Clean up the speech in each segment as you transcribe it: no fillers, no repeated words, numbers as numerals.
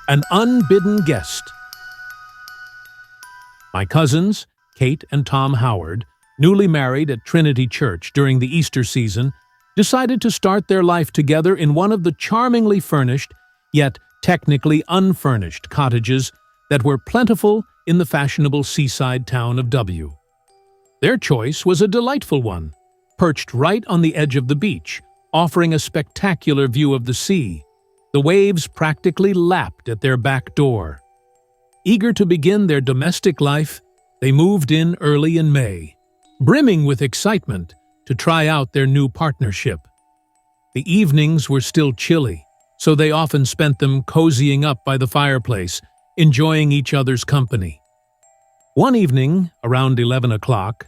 An Unbidden Guest. My cousins, Kate and Tom Howard, newly married at Trinity Church during the Easter season, decided to start their life together in one of the charmingly furnished, yet technically unfurnished cottages that were plentiful in the fashionable seaside town of W. Their choice was a delightful one, perched right on the edge of the beach, offering a spectacular view of the sea. The waves practically lapped at their back door. Eager to begin their domestic life, they moved in early in May, brimming with excitement to try out their new partnership. The evenings were still chilly, so they often spent them cozying up by the fireplace, enjoying each other's company. One evening, around 11 o'clock,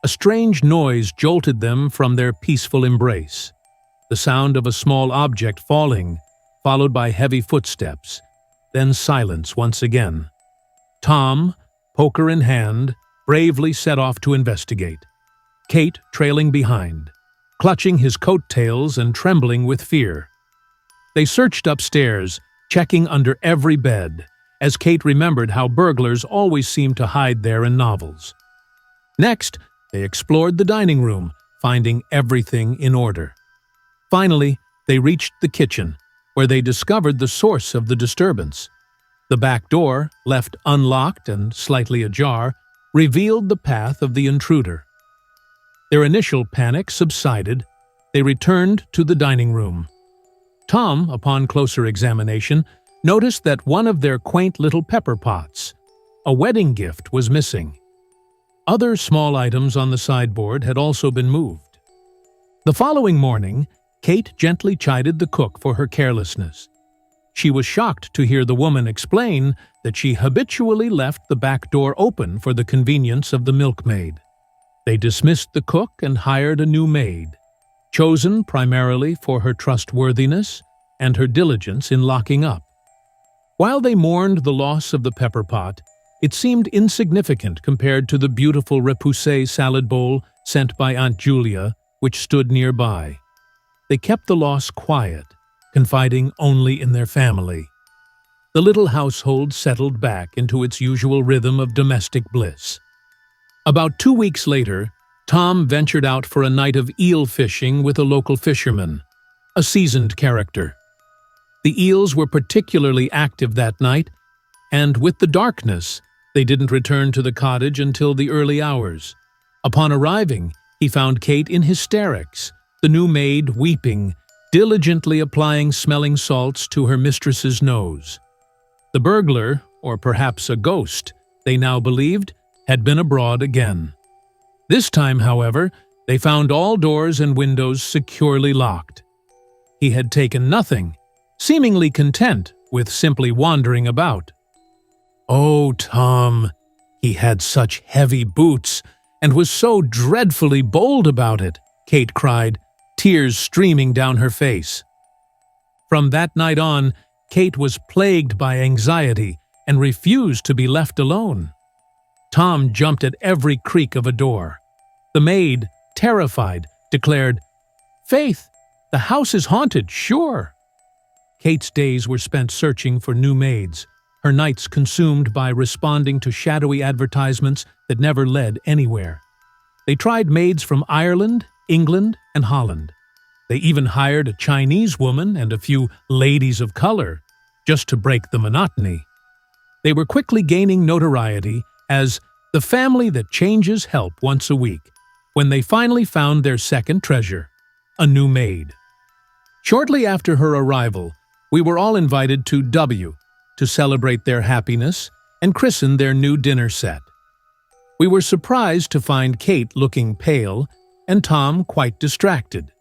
a strange noise jolted them from their peaceful embrace. The sound of a small object falling, followed by heavy footsteps, then silence once again. Tom, poker in hand, bravely set off to investigate, Kate trailing behind, clutching his coattails and trembling with fear. They searched upstairs, checking under every bed, as Kate remembered how burglars always seemed to hide there in novels. Next, they explored the dining room, finding everything in order. Finally, they reached the kitchen, where they discovered the source of the disturbance. The back door, left unlocked and slightly ajar, revealed the path of the intruder. Their initial panic subsided. They returned to the dining room. Tom, upon closer examination, noticed that one of their quaint little pepper pots, a wedding gift, was missing. Other small items on the sideboard had also been moved. The following morning, Kate gently chided the cook for her carelessness. She was shocked to hear the woman explain that she habitually left the back door open for the convenience of the milkmaid. They dismissed the cook and hired a new maid, chosen primarily for her trustworthiness and her diligence in locking up. While they mourned the loss of the pepper pot, it seemed insignificant compared to the beautiful repoussé salad bowl sent by Aunt Julia, which stood nearby. They kept the loss quiet, confiding only in their family. The little household settled back into its usual rhythm of domestic bliss. About 2 weeks later, Tom ventured out for a night of eel fishing with a local fisherman, a seasoned character. The eels were particularly active that night, and with the darkness, they didn't return to the cottage until the early hours. Upon arriving, he found Kate in hysterics, the new maid weeping, diligently applying smelling salts to her mistress's nose. The burglar, or perhaps a ghost, they now believed, had been abroad again. This time, however, they found all doors and windows securely locked. He had taken nothing, seemingly content with simply wandering about. "Oh, Tom, he had such heavy boots and was so dreadfully bold about it," Kate cried, tears streaming down her face. From that night on, Kate was plagued by anxiety and refused to be left alone. Tom jumped at every creak of a door. The maid, terrified, declared, "Faith, the house is haunted, sure." Kate's days were spent searching for new maids, her nights consumed by responding to shadowy advertisements that never led anywhere. They tried maids from Ireland, England, and Holland. They even hired a Chinese woman and a few ladies of color, just to break the monotony. They were quickly gaining notoriety as the family that changes help once a week, when they finally found their second treasure, a new maid. Shortly after her arrival, we were all invited to W to celebrate their happiness and christen their new dinner set. We were surprised to find Kate looking pale and Tom quite distracted.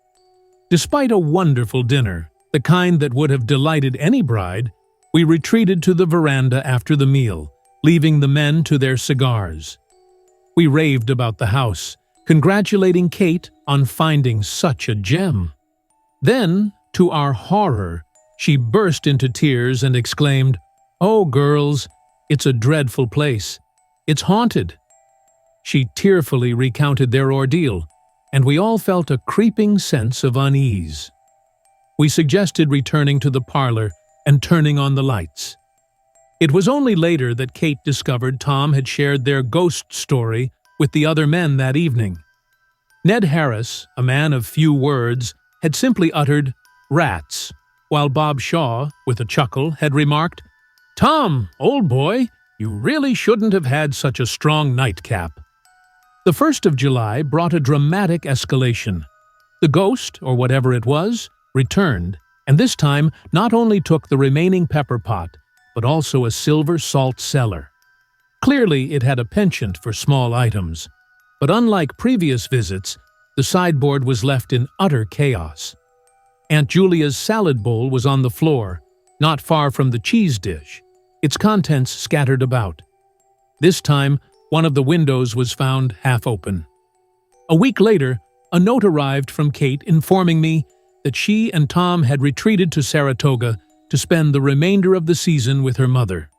Despite a wonderful dinner, the kind that would have delighted any bride, we retreated to the veranda after the meal, leaving the men to their cigars. We raved about the house, congratulating Kate on finding such a gem. Then, to our horror, she burst into tears and exclaimed, "Oh, girls, it's a dreadful place. It's haunted." She tearfully recounted their ordeal, and we all felt a creeping sense of unease. We suggested returning to the parlor and turning on the lights. It was only later that Kate discovered Tom had shared their ghost story with the other men that evening. Ned Harris, a man of few words, had simply uttered, "rats," while Bob Shaw, with a chuckle, had remarked, "Tom, old boy, you really shouldn't have had such a strong nightcap." The 1st of July brought a dramatic escalation. The ghost, or whatever it was, returned, and this time not only took the remaining pepper pot, but also a silver salt cellar. Clearly, it had a penchant for small items, but unlike previous visits, the sideboard was left in utter chaos. Aunt Julia's salad bowl was on the floor, not far from the cheese dish, its contents scattered about. This time, one of the windows was found half open. A week later, a note arrived from Kate informing me that she and Tom had retreated to Saratoga to spend the remainder of the season with her mother.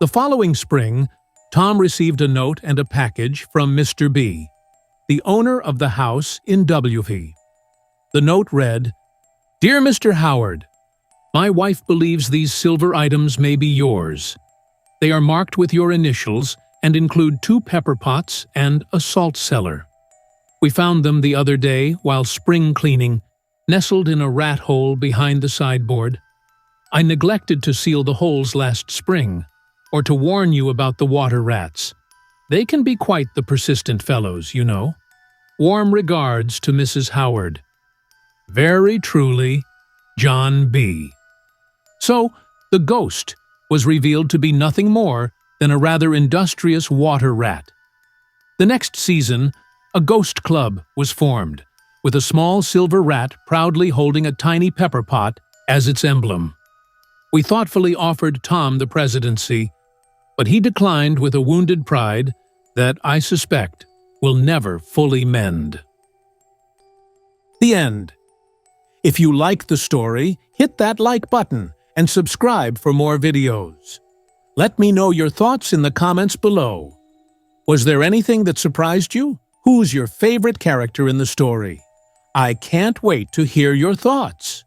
The following spring, Tom received a note and a package from Mr. B, the owner of the house in WV. The note read, "Dear Mr. Howard, my wife believes these silver items may be yours. They are marked with your initials and include 2 pepper pots and a salt cellar. We found them the other day while spring cleaning, nestled in a rat hole behind the sideboard. I neglected to seal the holes last spring, or to warn you about the water rats. They can be quite the persistent fellows, you know. Warm regards to Mrs. Howard. Very truly, John B." So, the ghost was revealed to be nothing more than a rather industrious water rat. The next season, a ghost club was formed, with a small silver rat proudly holding a tiny pepper pot as its emblem. We thoughtfully offered Tom the presidency, but he declined with a wounded pride that, I suspect, will never fully mend. The end. If you like the story, hit that like button and subscribe for more videos. Let me know your thoughts in the comments below. Was there anything that surprised you? Who's your favorite character in the story? I can't wait to hear your thoughts.